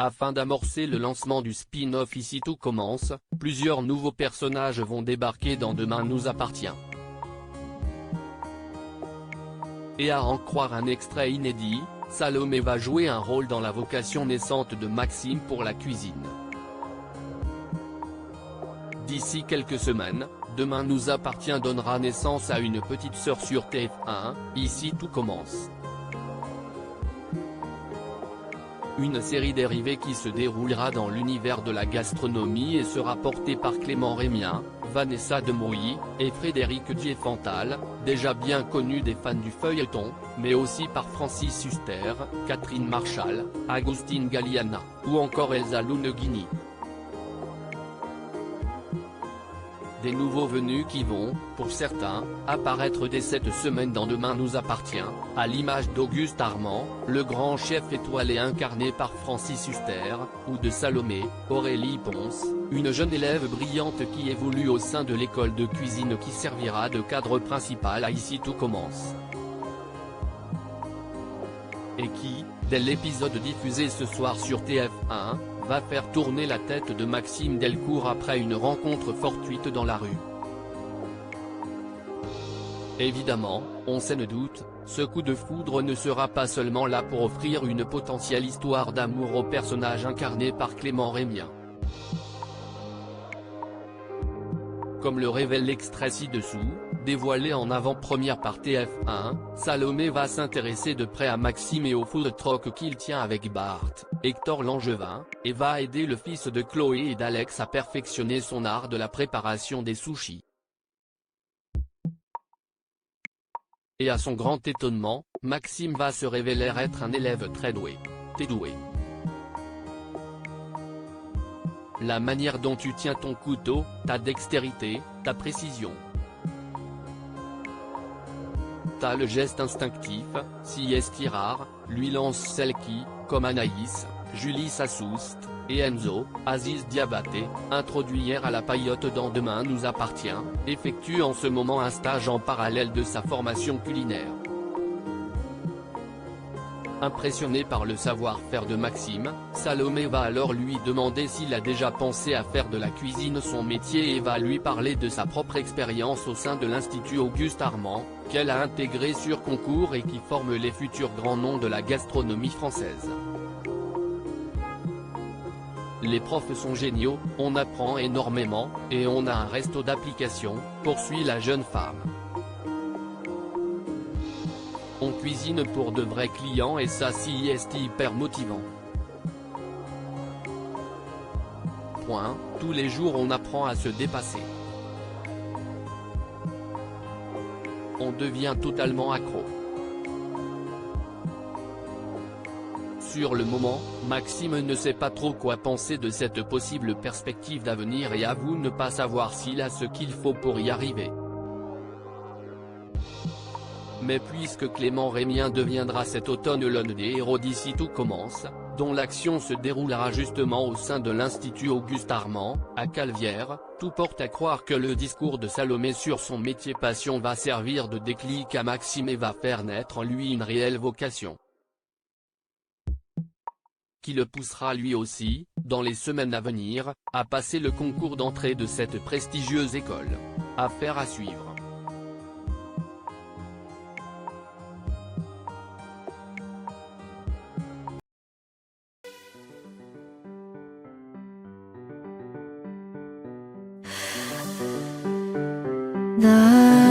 Afin d'amorcer le lancement du spin-off Ici tout commence, plusieurs nouveaux personnages vont débarquer dans Demain nous appartient. Et à en croire un extrait inédit, Salomé va jouer un rôle dans la vocation naissante de Maxime pour la cuisine. D'ici quelques semaines, Demain nous appartient donnera naissance à une petite sœur sur TF1, Ici tout commence. Une série dérivée qui se déroulera dans l'univers de la gastronomie et sera portée par Clément Rémien, Vanessa Demouy, et Frédéric Diefenthal, déjà bien connus des fans du feuilleton, mais aussi par Francis Huster, Catherine Marchal, Agustin Galliana, ou encore Elsa Luneghini. Des nouveaux venus qui vont, pour certains, apparaître dès cette semaine dans Demain nous appartient, à l'image d'Auguste Armand, le grand chef étoilé incarné par Francis Huster, ou de Salomé, Aurélie Ponce, une jeune élève brillante qui évolue au sein de l'école de cuisine qui servira de cadre principal à Ici tout commence. Et qui, dès l'épisode diffusé ce soir sur TF1, va faire tourner la tête de Maxime Delcourt après une rencontre fortuite dans la rue. Évidemment, on s'en doute, ce coup de foudre ne sera pas seulement là pour offrir une potentielle histoire d'amour au personnage incarné par Clément Rémien. Comme le révèle l'extrait ci-dessous, dévoilé en avant-première par TF1, Salomé va s'intéresser de près à Maxime et au food truck qu'il tient avec Bart, Hector Langevin, et va aider le fils de Chloé et d'Alex à perfectionner son art de la préparation des sushis. Et à son grand étonnement, Maxime va se révéler être un élève très doué. T'es doué. La manière dont tu tiens ton couteau, ta dextérité, ta précision. T'as le geste instinctif, si est rare, lui lance celle qui, comme Anaïs, Julie Sassoust, et Enzo, Aziz Diabaté, introduit hier à la paillote dans Demain nous appartient, effectue en ce moment un stage en parallèle de sa formation culinaire. Impressionné par le savoir-faire de Maxime, Salomé va alors lui demander s'il a déjà pensé à faire de la cuisine son métier et va lui parler de sa propre expérience au sein de l'Institut Auguste Armand, qu'elle a intégré sur concours et qui forme les futurs grands noms de la gastronomie française. Les profs sont géniaux, on apprend énormément, et on a un resto d'application, poursuit la jeune femme. On cuisine pour de vrais clients et ça c'est hyper motivant. Tous les jours on apprend à se dépasser. On devient totalement accro. Sur le moment, Maxime ne sait pas trop quoi penser de cette possible perspective d'avenir et avoue ne pas savoir s'il a ce qu'il faut pour y arriver. Mais puisque Clément Rémien deviendra cet automne l'un des héros d'Ici tout commence, dont l'action se déroulera justement au sein de l'Institut Auguste Armand, à Calvière, tout porte à croire que le discours de Salomé sur son métier passion va servir de déclic à Maxime et va faire naître en lui une réelle vocation. Qui le poussera lui aussi, dans les semaines à venir, à passer le concours d'entrée de cette prestigieuse école. Affaire à suivre. 나